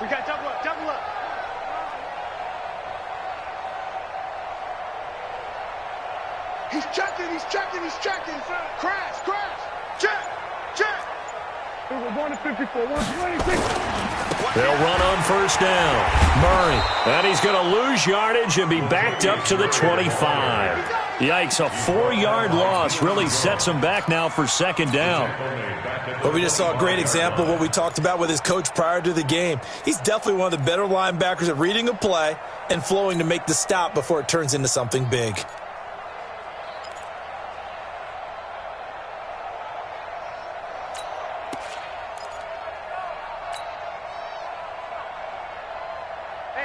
We got double up, double up. He's checking, he's checking, he's checking. Crash, crash. Check, check. We're going to 54, 126. They'll run on first down. Murray. And he's going to lose yardage and be backed up to the 25. Yikes, a 4-yard loss really sets him back now for second down. Well, we just saw a great example of what we talked about with his coach prior to the game. He's definitely one of the better linebackers at reading a play and flowing to make the stop before it turns into something big.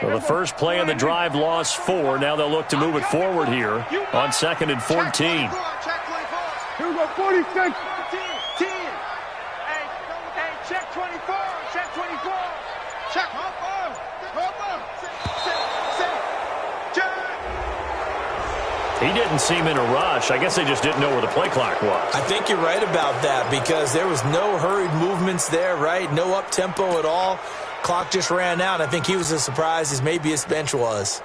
Well, the first play of the drive lost 4. Now they'll look to move it forward here on 2nd and 14. Here we go, 46. 10. Hey, check 24. Check 24. Check. Hop up. He didn't seem in a rush. I guess they just didn't know where the play clock was. I think you're right about that because there was no hurried movements there, right? No up-tempo at all. Clock just ran out. I think he was as surprised as maybe his bench was.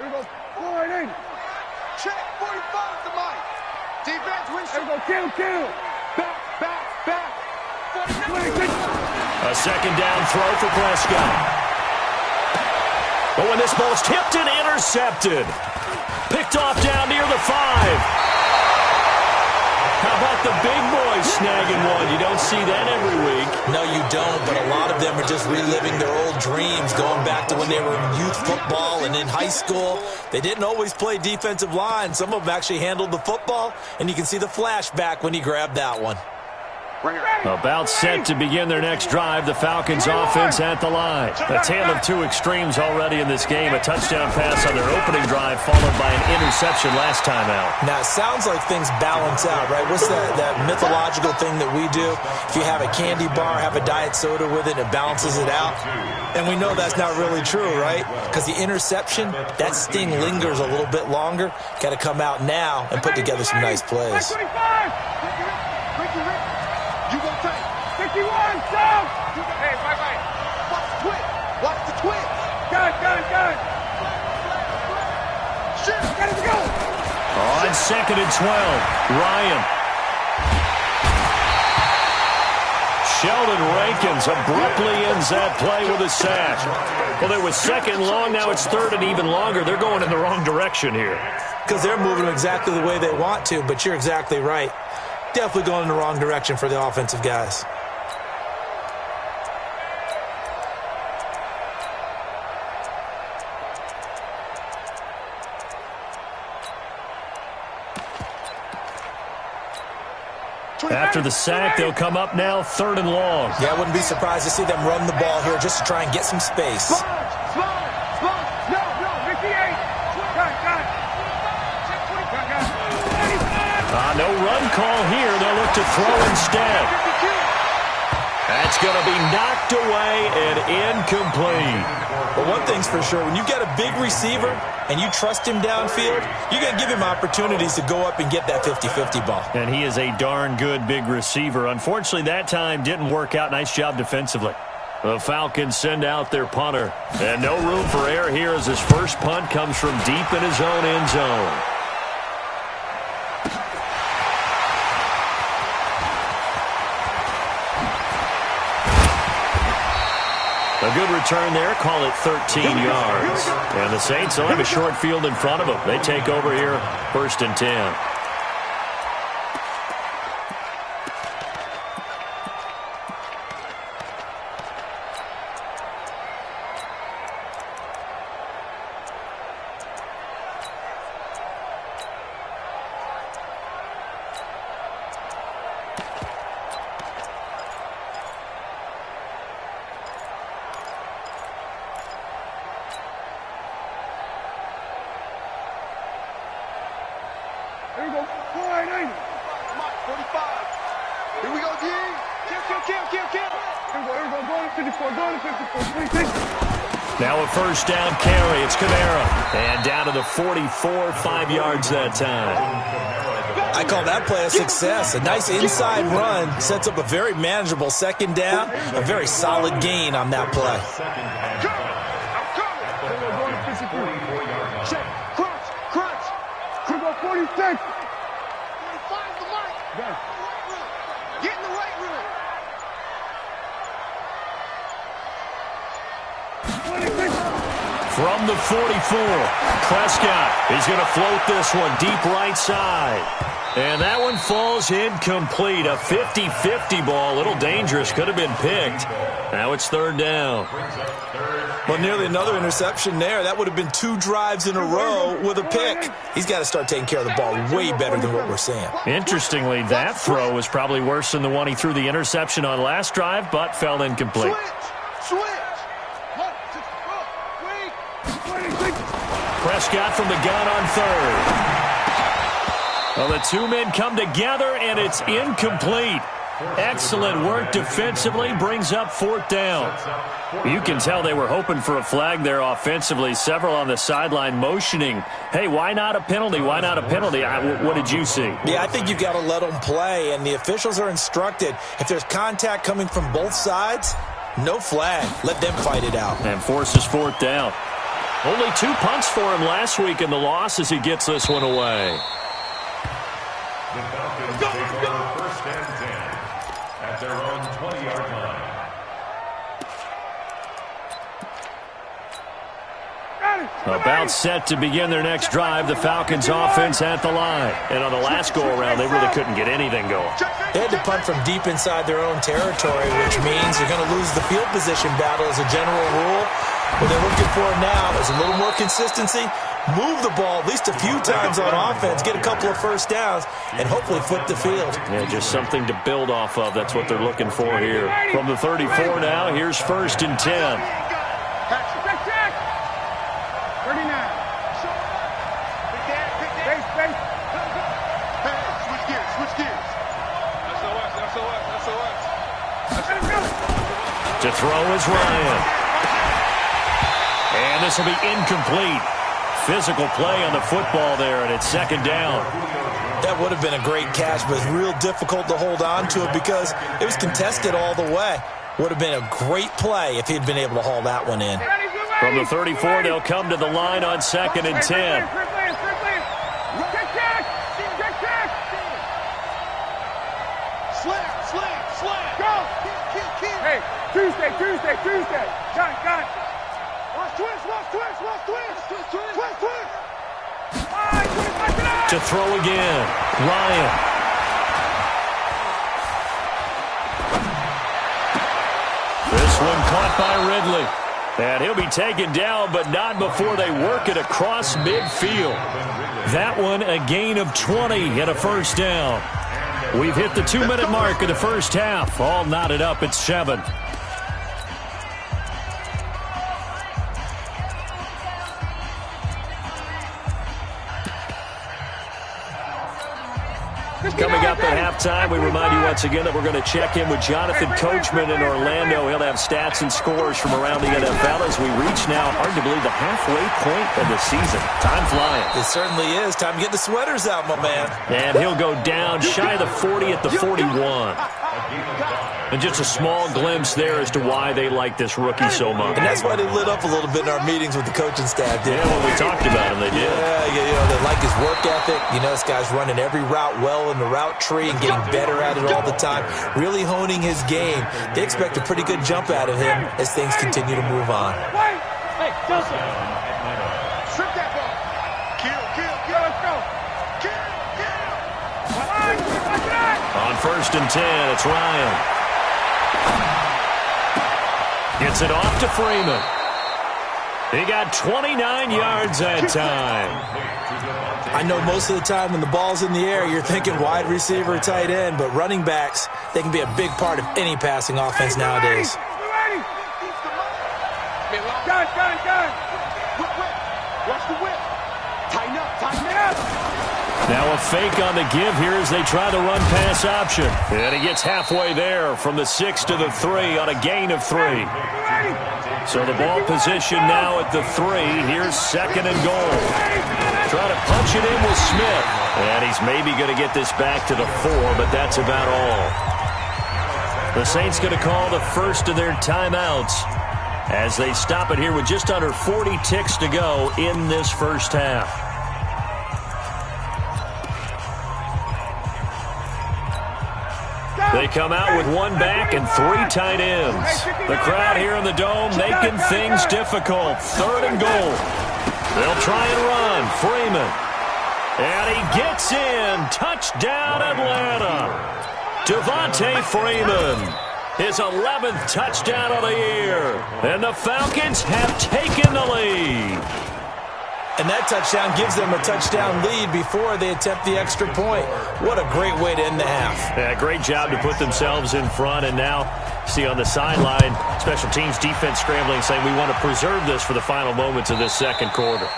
Here we go, 480. Check, 45 to Mike. Defense, win. Here we go, kill. Back. 26. A second down throw for Prescott. Oh, and this ball's tipped and intercepted. Picked off down near the 5. How about the big boys snagging one? You don't see that every week. No, you don't, but a lot of them are just reliving their old dreams, going back to when they were in youth football and in high school. They didn't always play defensive line. Some of them actually handled the football, and you can see the flashback when he grabbed that one. About set to begin their next drive, the Falcons offense at the line. A tale of two extremes already in this game. A touchdown pass on their opening drive followed by an interception last time out. Now, it sounds like things balance out, right? What's that mythological thing that we do? If you have a candy bar, have a diet soda with it, it balances it out. And we know that's not really true, right? Because the interception, that sting lingers a little bit longer. Got to come out now and put together some nice plays. 51, stop! Hey, bye. Watch the twist. Gun. Shit, Gotta go. On 2nd and 12, Ryan. Sheldon Rankins abruptly ends that play with a sack. Well, there was 2nd long, now it's 3rd and even longer. They're going in the wrong direction here. Because they're moving exactly the way they want to, but you're exactly right. Definitely going in the wrong direction for the offensive guys. After the sack, they'll come up now 3rd and long. Yeah, I wouldn't be surprised to see them run the ball here just to try and get some space. Small. No, 58. Gun. No run call here. They'll look to throw instead. That's going to be knocked away and incomplete. But one thing's for sure, when you've got a big receiver and you trust him downfield, you're going to give him opportunities to go up and get that 50-50 ball. And he is a darn good big receiver. Unfortunately, that time didn't work out. Nice job defensively. The Falcons send out their punter. And no room for error here as his first punt comes from deep in his own end zone. A good return there, call it 13 yards. And the Saints will have a short field in front of them. They take over here, 1st and 10. Here we go, 480. Mike, 45. Here we go, D. Kill. Here we go, going to 54, 26. Now a first down carry. It's Kamara. And down to the 44, 5 yards that time. I call that play a success. A nice inside run sets up a very manageable second down, a very solid gain on that play. Check. Crunch. Crunch. Come on, 46. 45 the mark. Get in the right room. From the 44, Prescott is going to float this one deep right side. And that one falls incomplete. A 50-50 ball, a little dangerous, could have been picked. Now it's third down. Well, nearly another interception there. That would have been 2 drives in a row with a pick. He's got to start taking care of the ball way better than what we're seeing. Interestingly, that throw was probably worse than the one he threw the interception on last drive, but fell incomplete. Switch. Prescott from the gun on third. Well, the two men come together, and it's incomplete. Excellent work defensively, brings up fourth down. You can tell they were hoping for a flag there offensively. Several on the sideline motioning, hey, why not a penalty? Why not a penalty? What did you see? Yeah, I think you've got to let them play, and the officials are instructed. If there's contact coming from both sides, no flag. Let them fight it out. And forces fourth down. Only 2 punts for him last week in the loss as he gets this one away. The Falcons score first and 10 at their own 20-yard line. About set to begin their next drive, the Falcons offense at the line. And on the last go-around, they really couldn't get anything going. They had to punt from deep inside their own territory, which means they're going to lose the field position battle as a general rule. What they're looking for now is a little more consistency, move the ball at least a few times on offense, get a couple of first downs, and hopefully flip the field. Yeah, just something to build off of. That's what they're looking for here. From the 34 now, here's first and 10. 39. Switch gears. To throw is Ryan. And this will be incomplete. Physical play on the football there, and it's second down. That would have been a great catch, but it's real difficult to hold on to it because it was contested all the way. Would have been a great play if he'd been able to haul that one in. From the 34, they'll come to the line on second and 10. Slam. Go. Hey, Tuesday. Got it. Twist. To throw again, Ryan. This one caught by Ridley. And he'll be taken down, but not before they work it across midfield. That one a gain of 20 and a first down. We've hit the 2-minute mark of the first half. All knotted up at 7. Coming up at halftime, we remind you once again that we're going to check in with Jonathan Coachman in Orlando. He'll have stats and scores from around the NFL as we reach now, hard to believe, the halfway point of the season. Time flying. It certainly is. Time to get the sweaters out, my man. And he'll go down shy of the 40 at the 41. And just a small glimpse there as to why they like this rookie so much. And that's why they lit up a little bit in our meetings with the coaching staff. Yeah, when we talked about him, they did. Yeah, they like his work ethic. You know, this guy's running every route well in the route tree and getting better at it all the time, really honing his game. They expect a pretty good jump out of him as things continue to move on. Hey, Joseph. Strip that ball. Kill. Let's go. Kill. On first and 10, it's Ryan. Gets it off to Freeman. He got 29 yards that time. I know most of the time when the ball's in the air, you're thinking wide receiver, tight end, but running backs, they can be a big part of any passing offense nowadays. Gun. Watch the whip. Tighten up. Now a fake on the give here as they try the run-pass option. And he gets halfway there from the 6 to the 3 on a gain of 3. So the ball position now at the 3. Here's second and goal. Trying to punch it in with Smith. And he's maybe going to get this back to the 4, but that's about all. The Saints going to call the first of their timeouts as they stop it here with just under 40 ticks to go in this first half. They come out with one back and 3 tight ends. The crowd here in the Dome making things difficult. 3rd and goal. They'll try and run. Freeman. And he gets in. Touchdown, Atlanta. Devontae Freeman. His 11th touchdown of the year. And the Falcons have taken the lead. And that touchdown gives them a touchdown lead before they attempt the extra point. What a great way to end the half. Yeah, great job to put themselves in front. And now, see on the sideline, special teams defense scrambling, saying we want to preserve this for the final moments of this second quarter.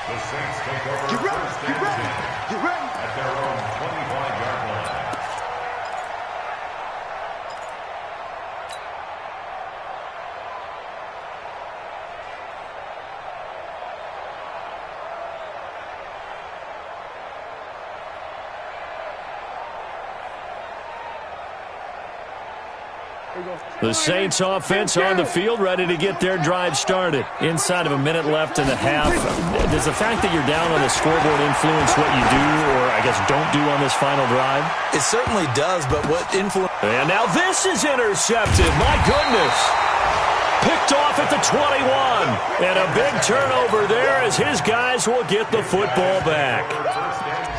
The Saints take over first and 10 at their own 25-yard line. The Saints offense on the field, ready to get their drive started. Inside of a minute left in the half. Does the fact that you're down on the scoreboard influence what you do, or I guess don't do on this final drive? It certainly does, but what influence... And now this is intercepted. My goodness. Picked off at the 21. And a big turnover there as his guys will get the football back.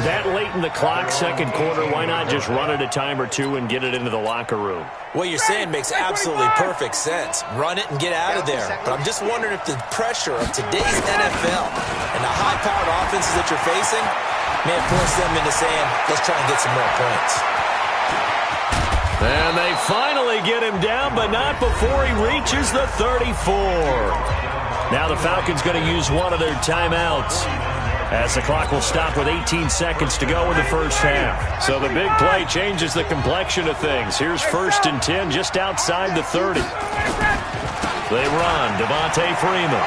That late in the clock, second quarter, why not just run it a time or two and get it into the locker room? What you're saying makes absolutely perfect sense. Run it and get out of there. But I'm just wondering if the pressure of today's NFL and the high-powered offenses that you're facing may have forced them into saying, let's try and get some more points. And they finally get him down, but not before he reaches the 34. Now the Falcons going to use one of their timeouts, as the clock will stop with 18 seconds to go in the first half. So the big play changes the complexion of things. Here's 1st and 10 just outside the 30. They run. Devontae Freeman.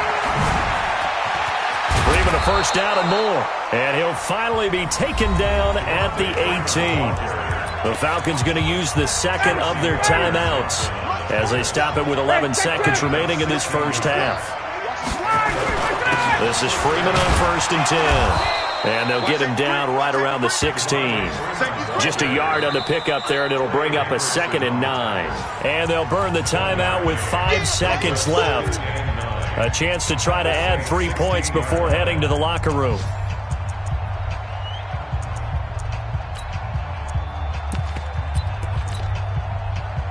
Freeman a first down and more. And he'll finally be taken down at the 18. The Falcons going to use the second of their timeouts as they stop it with 11 seconds remaining in this first half. This is Freeman on 1st and 10. And they'll get him down right around the 16. Just a yard on the pickup there, and it'll bring up a 2nd and 9. And they'll burn the timeout with 5 seconds left. A chance to try to add 3 points before heading to the locker room.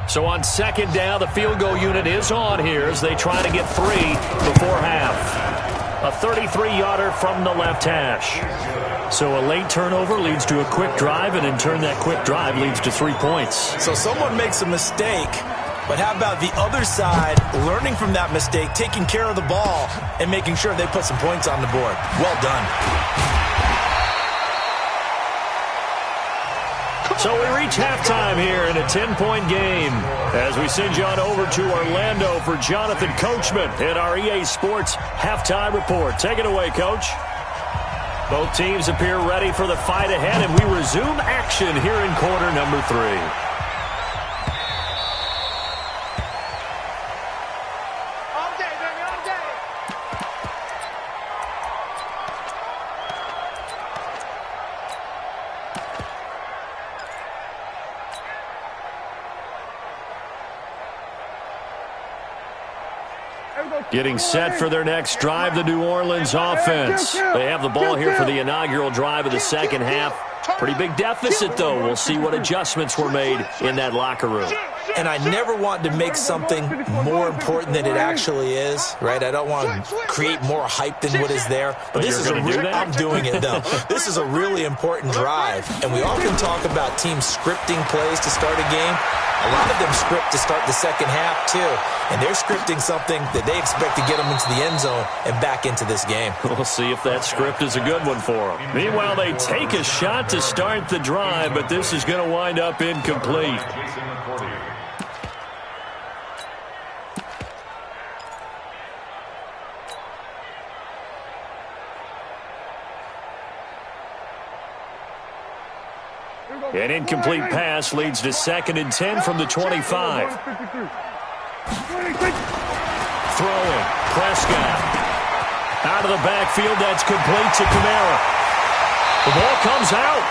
So on 2nd down, the field goal unit is on here as they try to get 3 before half. A 33-yarder from the left hash. So a late turnover leads to a quick drive, and in turn that quick drive leads to 3 points. So someone makes a mistake, but how about the other side learning from that mistake, taking care of the ball, and making sure they put some points on the board? Well done. So we reach halftime here in a 10-point game as we send you on over to Orlando for Jonathan Coachman in our EA Sports Halftime Report. Take it away, Coach. Both teams appear ready for the fight ahead, and we resume action here in quarter number 3. Getting set for their next drive, the New Orleans offense. They have the ball here for the inaugural drive of the second half. Pretty big deficit, though. We'll see what adjustments were made in that locker room. And I never want to make something more important than it actually is, right? I don't want to create more hype than what is there. But this is I'm doing it, though. This is a really important drive. And we often talk about teams scripting plays to start a game. A lot of them script to start the second half, too. And they're scripting something that they expect to get them into the end zone and back into this game. We'll see if that script is a good one for them. Meanwhile, they take a shot to start the drive, but this is going to wind up incomplete. An incomplete pass leads to 2nd and 10 from the 25. Throwing. Prescott. Out of the backfield. That's complete to Kamara. The ball comes out.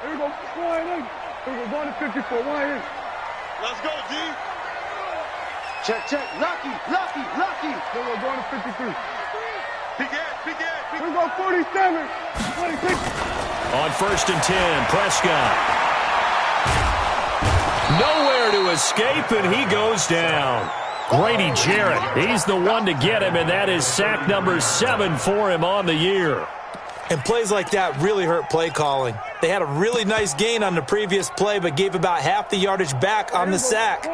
Here we go. Wide in. Here we go. Going to 54. Wide in. Let's go, D. Check, check. Lucky, lucky, lucky. Here we go. Going to 53. Big ass, big ass, big Here we go. 47. 26. On 1st and 10, Prescott. Nowhere to escape, and he goes down. Grady Jarrett, he's the one to get him, and that is sack number 7 for him on the year. And plays like that really hurt play calling. They had a really nice gain on the previous play, but gave about half the yardage back on the sack.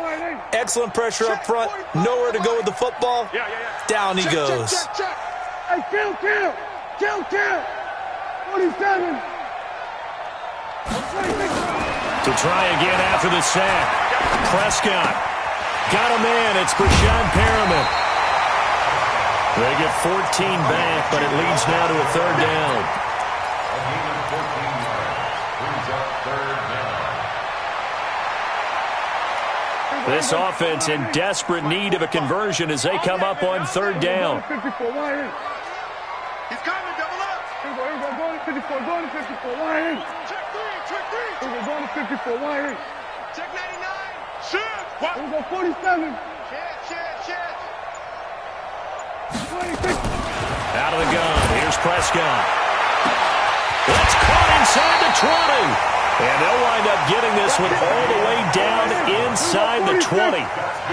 Excellent pressure up front. Nowhere to go with the football. Down he goes. Check, check, check. Hey, kill. 47. 26. To try again after the sack. Prescott. Got a man. It's Brashad Perriman. They get 14 back, but it leads now to a 3rd down. This offense in desperate need of a conversion as they come up on 3rd down. He's coming, double up. Here we go. Going to 54. Going to 54. Wide in. Check 3, check 3. Here we go. Going to 54. Wide in. Check 99. Shit. What? Here we go. 47. Shit. 26. Out of the gun. Here's Prescott. It's caught inside the 20. And they'll wind up getting this one all the way down inside the 20.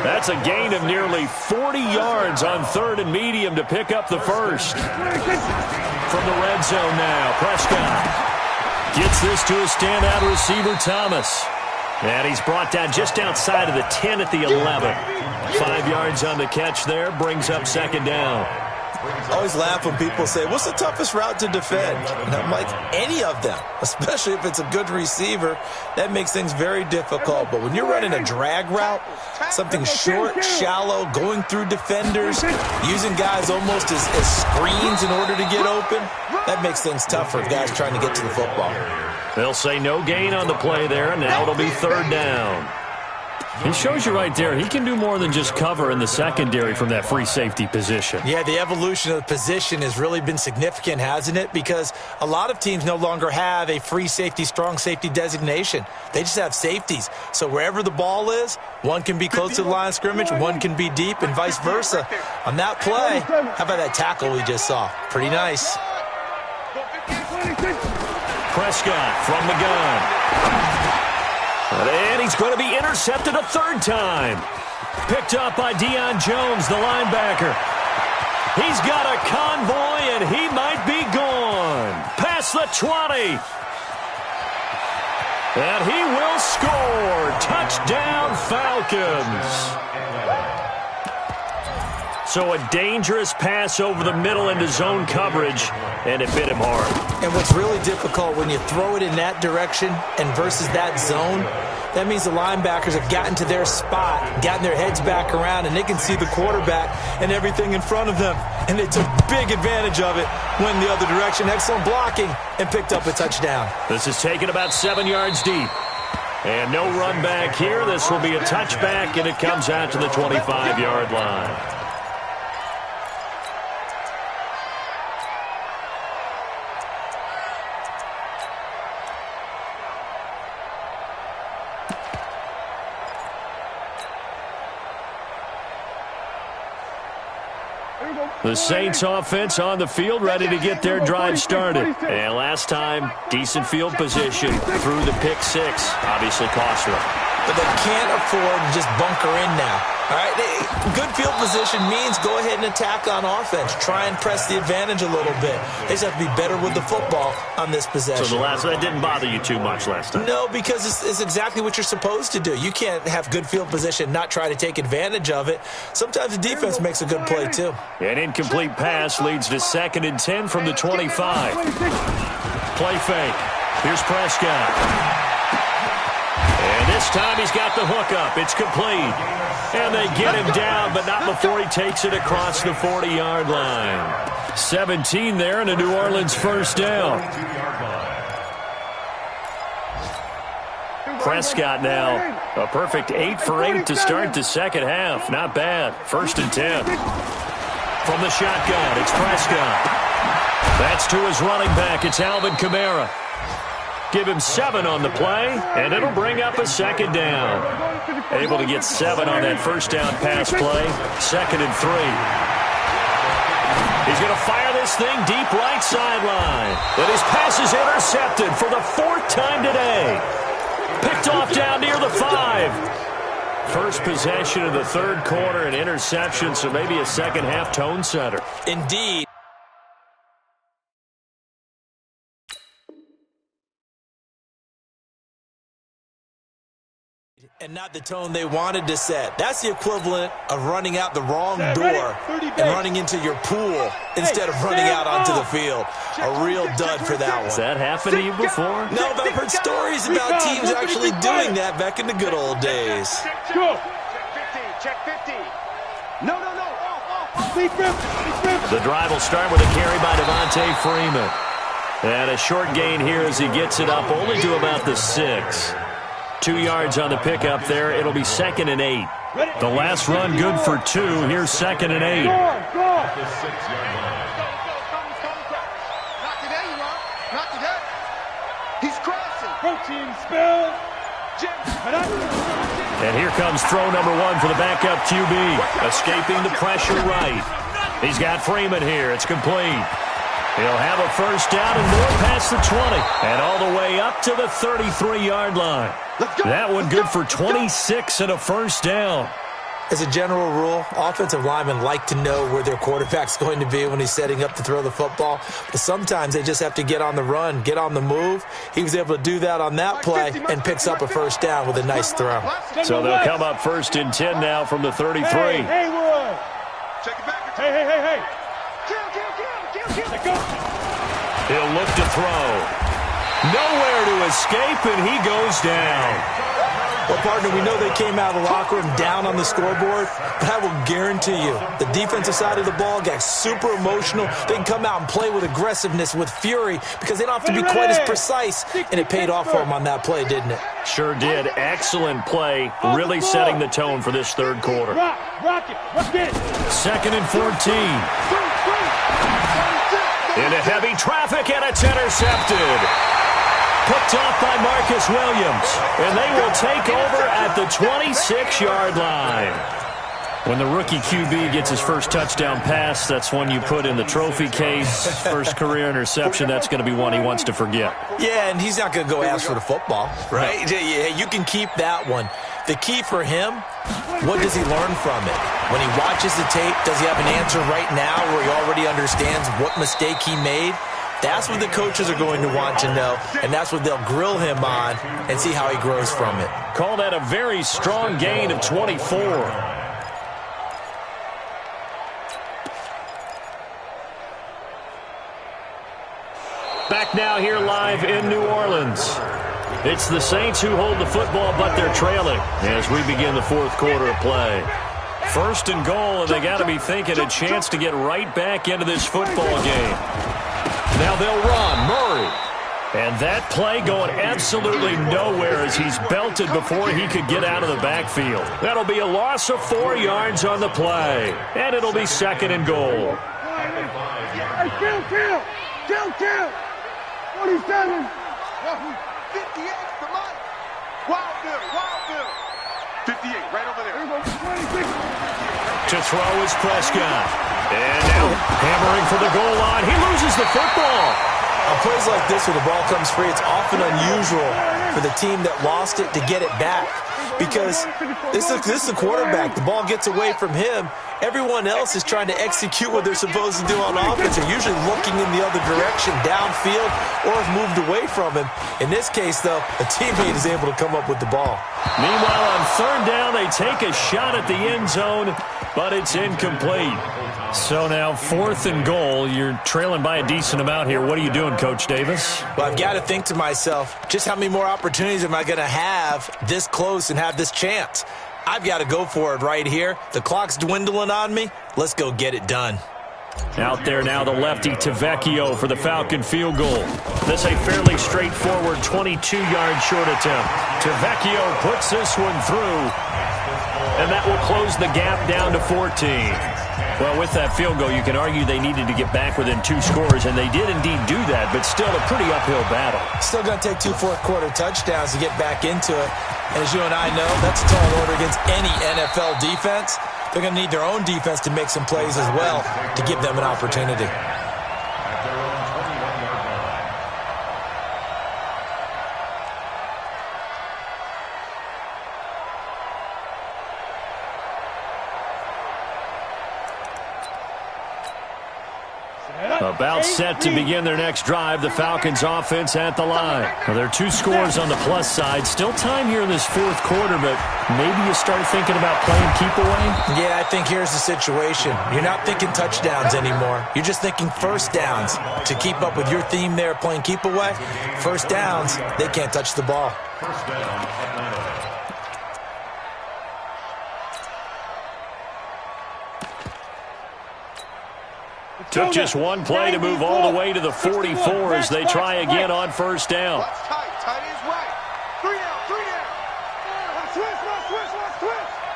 That's a gain of nearly 40 yards on 3rd and medium to pick up the first. From the red zone now, Prescott gets this to a standout receiver, Thomas. And he's brought down just outside of the 10 at the 11. 5 yards on the catch there, brings up 2nd down. I always laugh when people say, what's the toughest route to defend? And I'm like, any of them, especially if it's a good receiver. That makes things very difficult. But when you're running a drag route, something short, shallow, going through defenders, using guys almost as screens in order to get open, that makes things tough for guys trying to get to the football. They'll say no gain on the play there, and now it'll be 3rd down. He shows you right there, he can do more than just cover in the secondary from that free safety position. Yeah, the evolution of the position has really been significant, hasn't it? Because a lot of teams no longer have a free safety, strong safety designation. They just have safeties. So wherever the ball is, one can be close to the line of scrimmage, one can be deep, and vice versa. On that play, how about that tackle we just saw? Pretty nice. Prescott from the gun. And he's going to be intercepted a 3rd time. Picked up by Deion Jones, the linebacker. He's got a convoy, and he might be gone. Past the 20. And he will score. Touchdown, Falcons. So a dangerous pass over the middle into zone coverage, and it bit him hard. And what's really difficult when you throw it in that direction and versus that zone, that means the linebackers have gotten to their spot, gotten their heads back around, and they can see the quarterback and everything in front of them. And they took big advantage of it, went the other direction, excellent blocking, and picked up a touchdown. This is taken about 7 yards deep. And no run back here. This will be a touchback, and it comes out to the 25-yard line. The Saints offense on the field, ready to get their drive started. And last time, decent field position through the pick 6. Obviously costly. But they can't afford to just bunker in now. All right, good field position means go ahead and attack on offense. Try and press the advantage a little bit. They just have to be better with the football on this possession. So that didn't bother you too much last time? No, because it's exactly what you're supposed to do. You can't have good field position, not try to take advantage of it. Sometimes the defense makes a good play, too. An incomplete pass leads to 2nd and 10 from the 25. Play fake. Here's Prescott. This time he's got the hook up. It's complete. And they get him down, but not before he takes it across the 40-yard line. 17 there and a New Orleans first down. Prescott now, a perfect 8 for 8 to start the second half. Not bad. 1st and 10. From the shotgun, it's Prescott. That's to his running back. It's Alvin Kamara. Give him 7 on the play, and it'll bring up a second down. Able to get 7 on that first down pass play. 2nd and 3. He's going to fire this thing deep right sideline. But his pass is intercepted for the 4th time today. Picked off down near the 5. First possession of the 3rd quarter, an interception, so maybe a second half tone setter. Indeed. And not the tone they wanted to set. That's the equivalent of running out the wrong door and running into your pool instead of running out onto the field. A real dud for that one. Has that happened to you before? No, but I've heard stories about teams actually doing that back in the good old days. Go. Check 50. No. The drive will start with a carry by Devontae Freeman. And a short gain here as he gets it up only to about the 6. 2 yards on the pickup there. It'll be 2nd and 8. The last run good for 2. Here's 2nd and 8. Go. The 6-yard line. Not today, you are. Not today. He's crossing. Protein spill. And here comes throw number 1 for the backup QB. Escaping the pressure right. He's got Freeman here. It's complete. He'll have a first down and more past the 20. And all the way up to the 33-yard line. That one good for 26 and a first down. As a general rule, offensive linemen like to know where their quarterback's going to be when he's setting up to throw the football. But sometimes they just have to get on the run, get on the move. He was able to do that on that play and picks up a first down with a nice throw. So they'll come up 1st and 10 now from the 33. Hey, Wood. Check it back. Hey. Kill. He'll look to throw. Nowhere to escape, and he goes down. Well, partner, we know they came out of the locker room down on the scoreboard, but I will guarantee you the defensive side of the ball got super emotional. They can come out and play with aggressiveness, with fury, because they don't have to be quite as precise, and it paid off for them on that play, didn't it? Sure did. Excellent play, really setting the tone for this 3rd quarter. Rock it. Let's get it. 2nd and 14. Into heavy traffic, and it's intercepted. Picked off by Marcus Williams. And they will take over at the 26-yard line. When the rookie QB gets his first touchdown pass, that's one you put in the trophy case. First career interception, that's going to be one he wants to forget. Yeah, and he's not going to go ask for the football, right? Yeah, you can keep that one. The key for him, what does he learn from it? When he watches the tape, does he have an answer right now where he already understands what mistake he made? That's what the coaches are going to want to know, and that's what they'll grill him on and see how he grows from it. Call that a very strong gain of 24. Back now here live in New Orleans. It's the Saints who hold the football, but they're trailing as we begin the 4th quarter of play. 1st and goal, and they got to be thinking a chance to get right back into this football game. Now they'll run. Murray. And that play going absolutely nowhere as he's belted before he could get out of the backfield. That'll be a loss of 4 yards on the play. And it'll be 2nd and goal. Hey, kill. 47. 58 for Mike. Wild Bill. 58, right over there. To throw is Prescott. And now hammering for the goal line. He loses the football. On plays like this where the ball comes free, it's often unusual for the team that lost it to get it back. Because this is the quarterback. The ball gets away from him. Everyone else is trying to execute what they're supposed to do on offense. They're usually looking in the other direction, downfield, or have moved away from him. In this case, though, a teammate is able to come up with the ball. Meanwhile, on 3rd down, they take a shot at the end zone. but it's incomplete. So now 4th and goal. You're trailing by a decent amount here. What are you doing, Coach Davis? Well, I've got to think to myself, just how many more opportunities am I going to have this close and have this chance? I've got to go for it right here. The clock's dwindling on me. Let's go get it done. Out there now, the lefty Tavecchio for the Falcon field goal. This a fairly straightforward 22-yard short attempt. Tavecchio puts this one through, and that will close the gap down to 14. Well, with that field goal, you can argue they needed to get back within 2 scores, and they did indeed do that, but still a pretty uphill battle. Still going to take 2 fourth-quarter touchdowns to get back into it. And as you and I know, that's a tall order against any NFL defense. They're going to need their own defense to make some plays as well to give them an opportunity. About set to begin their next drive, the Falcons offense at the line. Well, there are 2 scores on the plus side. Still time here in this 4th quarter, but maybe you start thinking about playing keep away? Yeah, I think here's the situation. You're not thinking touchdowns anymore. You're just thinking first downs. To keep up with your theme there, playing keep away, first downs, they can't touch the ball. First down, Atlanta. Took just one play to move all the way to the 44 as they try again on first down. Watch tight. Tight is right. 3 down. 3 down. Watch twist.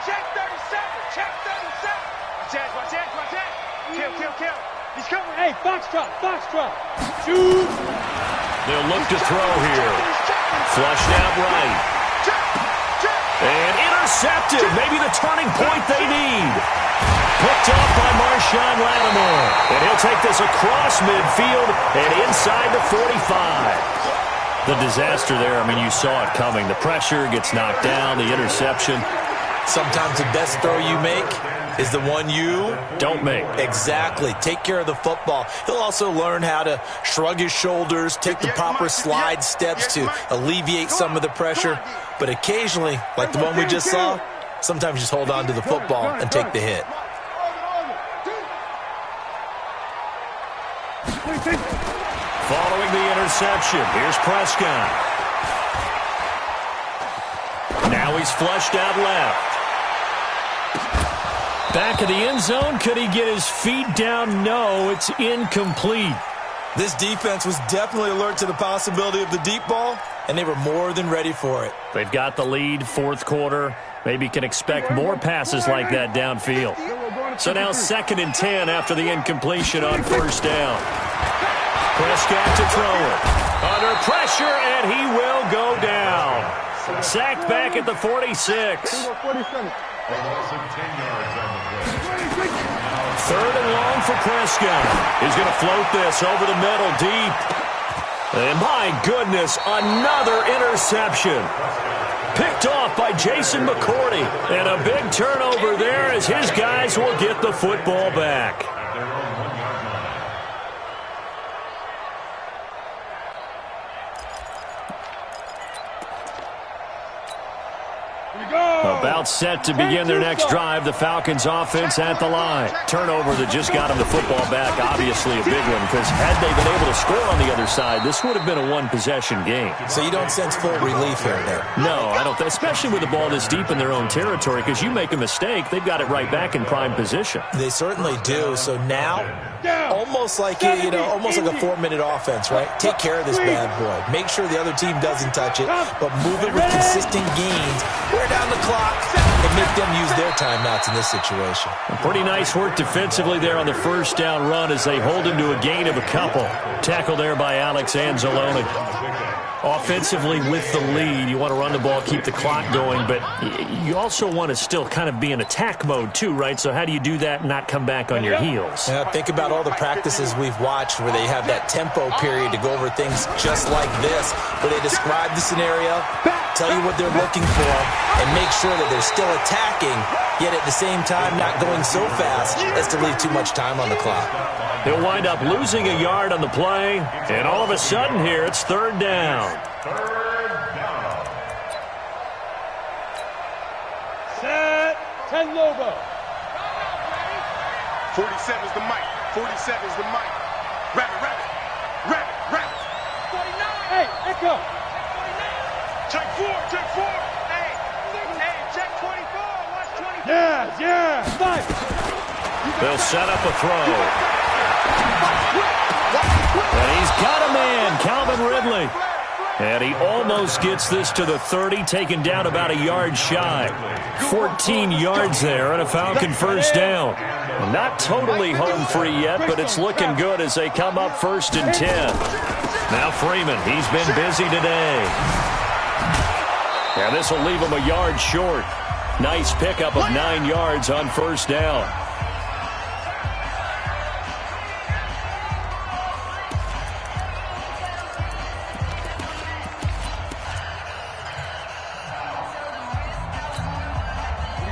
Check 37. Check 37. Watch that. Kill. He's coming. Hey, Foxtrot. Shoot. They'll look to throw here. Flushed out right. And intercepted. Maybe the turning point they need. Picked off by Marshawn Lattimore. And he'll take this across midfield and inside the 45. The disaster there, I mean, you saw it coming. The pressure gets knocked down, the interception. Sometimes the best throw you make is the one you don't make. Exactly. Take care of the football. He'll also learn how to shrug his shoulders, take the proper slide steps to alleviate some of the pressure. But occasionally, like the one we just saw, sometimes just hold on to the football and take the hit. Following the interception, here's Prescott. Now he's flushed out left. Back of the end zone. Could he get his feet down? No, it's incomplete. This defense was definitely alert to the possibility of the deep ball, and they were more than ready for it. They've got the lead, 4th quarter. Maybe can expect more passes like that downfield. So now 2nd and 10 after the incompletion on first down. Prescott to throw it. Under pressure, and he will go down. Sacked back at the 46. A loss of 10 yards on the play. 3rd and long for Prescott. He's going to float this over the middle deep. And my goodness, another interception. Picked off by Jason McCourty. And a big turnover there as his guys will get the football back. At their own 1-yard line. About set to begin their next drive, the Falcons offense at the line. Turnover that just got them the football back, obviously a big one, because had they been able to score on the other side, this would have been a 1-possession game. So you don't sense full relief here then? No, I don't, especially with the ball this deep in their own territory, because you make a mistake, they've got it right back in prime position. They certainly do. So now, almost like a 4-minute offense, right? Take care of this bad boy. Make sure the other team doesn't touch it, but move it with consistent gains. Wear down the clock and make them use their timeouts in this situation. Pretty nice work defensively there on the first down run as they hold him to a gain of a couple. Tackle there by Alex Anzalone. Offensively with the lead, you want to run the ball, keep the clock going, but you also want to still kind of be in attack mode too, right? So how do you do that and not come back on your heels? Yeah, think about all the practices we've watched where they have that tempo period to go over things just like this, where they describe the scenario, tell you what they're looking for, and make sure that they're still attacking, yet at the same time not going so fast as to leave too much time on the clock. He'll wind up losing a yard on the play, and all of a sudden here it's 3rd down. 3rd down. Set. 10 Lobo. 47's the mic. 47's the mic. Rabbit, rabbit. Rabbit, rabbit. 49. Hey, Echo. Check 4, check 4. Hey, check 24. Watch 24. Yeah. Fight. They'll set up a throw. And he's got a man, Calvin Ridley. And he almost gets this to the 30, taken down about a yard shy. 14 yards there and a Falcon first down. Not totally home free yet, but it's looking good as they come up 1st and 10. Now Freeman, he's been busy today. And this will leave him a yard short. Nice pickup of 9 yards on first down.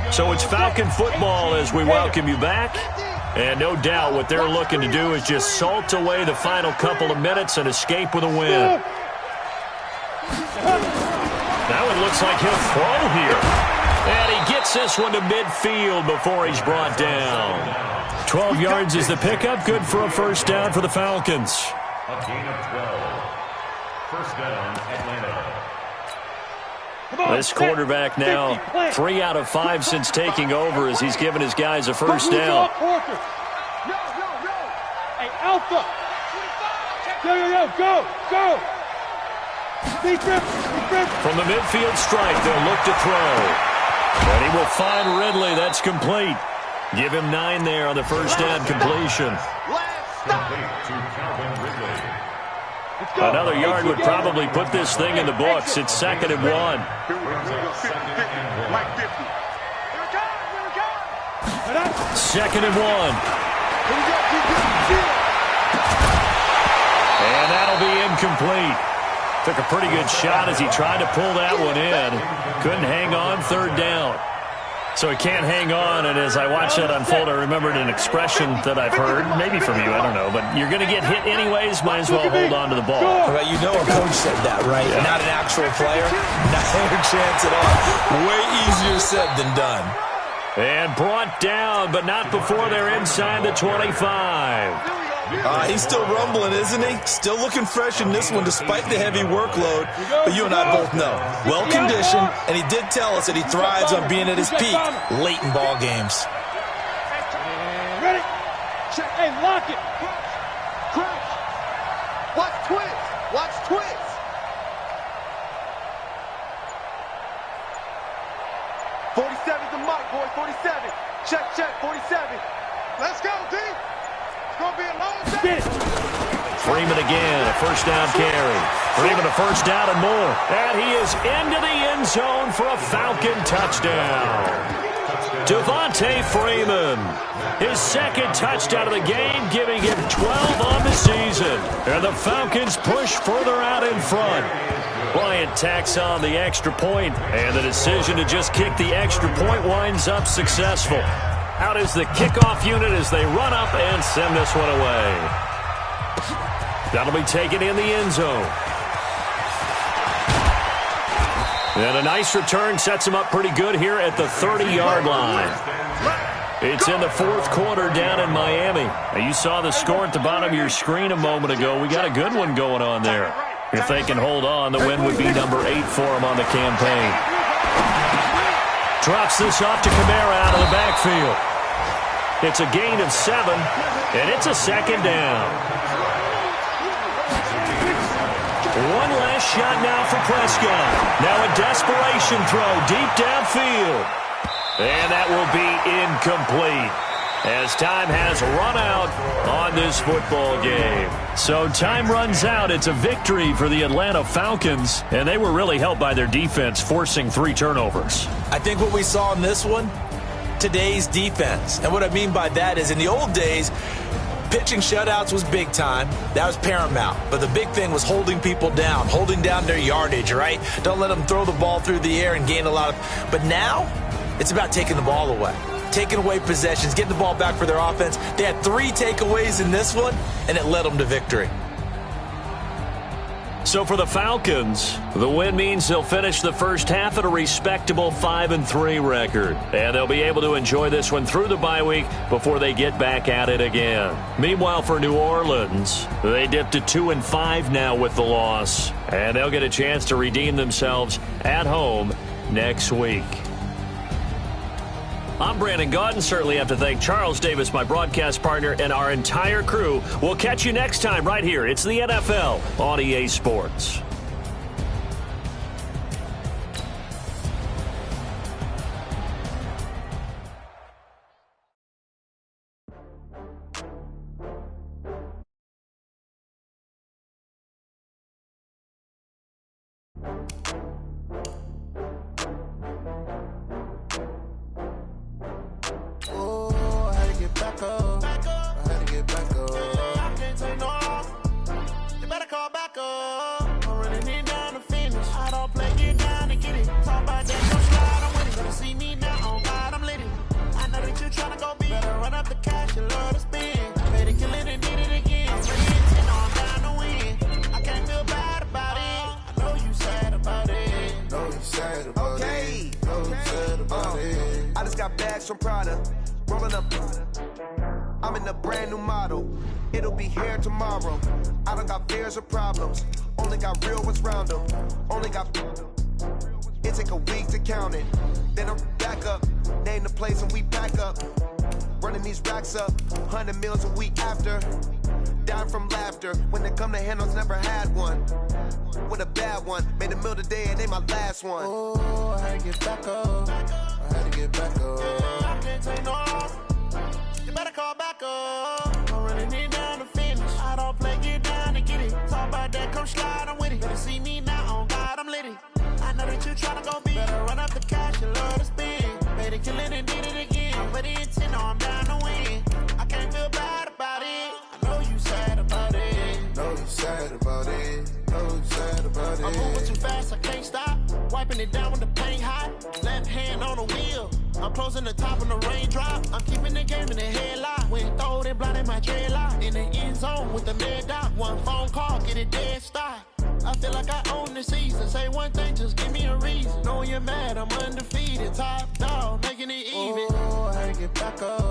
So it's Falcon football as we welcome you back. And no doubt what they're looking to do is just salt away the final couple of minutes and escape with a win. Now it looks like he'll throw here. And he gets this one to midfield before he's brought down. 12 yards is the pickup. Good for a first down for the Falcons. A gain of 12. First down, Atlanta. This quarterback now 3 out of 5 since taking over as he's given his guys a first down. Hey, Alpha. Go. From the midfield stripe, they'll look to throw. And he will find Ridley. That's complete. Give him 9 there on the first down completion. Complete to Calvin Ridley. Another yard would probably put this thing in the books. It's 2nd and 1. Mike 50. 2nd and 1. And that'll be incomplete. Took a pretty good shot as he tried to pull that one in. Couldn't hang on, 3rd down. So he can't hang on, and as I watch that unfold, I remembered an expression that I've heard, maybe from you, I don't know, but you're going to get hit anyways, might as well hold on to the ball. Right, you know a coach said that, right? Yeah. Not an actual player. Not a chance at all. Way easier said than done. And brought down, but not before they're inside the 25. He's still rumbling, isn't he? Still looking fresh in this one despite the heavy workload. But you and I both know, well-conditioned, and he did tell us that he thrives on being at his peak late in ball games. Ready? Hey, lock it. Crunch. Watch twist. Watch twist. .47's the mark, boys. 47. Check, 47. Let's go, D. Gonna be a long day. Freeman again, a first down carry. Freeman a first down and more. And he is into the end zone for a Falcon touchdown. Devontae Freeman, his 2nd touchdown of the game, giving him 12 on the season. And the Falcons push further out in front. Bryant tacks on the extra point, and the decision to just kick the extra point winds up successful. Out is the kickoff unit as they run up and send this one away. That'll be taken in the end zone. And a nice return sets him up pretty good here at the 30-yard line. It's in the 4th quarter down in Miami. Now, you saw the score at the bottom of your screen a moment ago. We got a good one going on there. If they can hold on, the win would be number 8 for them on the campaign. Drops this off to Kamara out of the backfield. It's a gain of 7, and it's a 2nd down. One last shot now for Prescott. Now a desperation throw deep downfield. And that will be incomplete as time has run out on this football game. So time runs out. It's a victory for the Atlanta Falcons, and they were really helped by their defense, forcing 3 turnovers. I think what we saw in this one, today's defense. And what I mean by that is in the old days, pitching shutouts was big time. That was paramount. But the big thing was holding people down, holding down their yardage, right? Don't let them throw the ball through the air and gain a lot of... But now, it's about taking the ball away. Taking away possessions, getting the ball back for their offense. They had 3 takeaways in this one, and it led them to victory. So for the Falcons, the win means they'll finish the first half at a respectable 5-3 record. And they'll be able to enjoy this one through the bye week before they get back at it again. Meanwhile, for New Orleans, they dipped to 2-5 now with the loss. And they'll get a chance to redeem themselves at home next week. I'm Brandon Gaudin. Certainly have to thank Charles Davis, my broadcast partner, and our entire crew. We'll catch you next time right here. It's the NFL on EA Sports. From Prada, rolling up. I'm in a brand new model. It'll be here tomorrow. I don't got fears or problems. Only got real ones round them. Only got. It take a week to count it. Then I'm back up. Name the place and we pack up. Running these racks up. 100 meals a week after. Down from laughter. When they come to handles, never had one. With a bad one. Made a meal today and they my last one. Oh, I had to get back up. I had to get back up. I can't take no off. You better call back up. I'm running it down to finish. I don't play, get down to get it. Talk about that, come slide, I'm with it. Better see me now, on God, I'm lit it. I know that you tryna go big. Better run up the cash, you love to spend. Made it, kill it, and did it again. I'm with the intent, no, I'm down to win. I can't feel bad about it. I know you sad about it. Know you sad about it. Know you sad about it. I'm moving too fast, I can't stop. Wiping it down when the paint hot. Left hand on the wheel. I'm closing the top when the raindrop. I'm keeping the game in the headlock. When throw it, blinding my dreadlock. In the end zone with the mid dot. One phone call, get it dead stop. I feel like I own the season. Say one thing, just give me a reason. Knowing you're mad, I'm undefeated. Top dog, making it even. Oh, I had to get back up.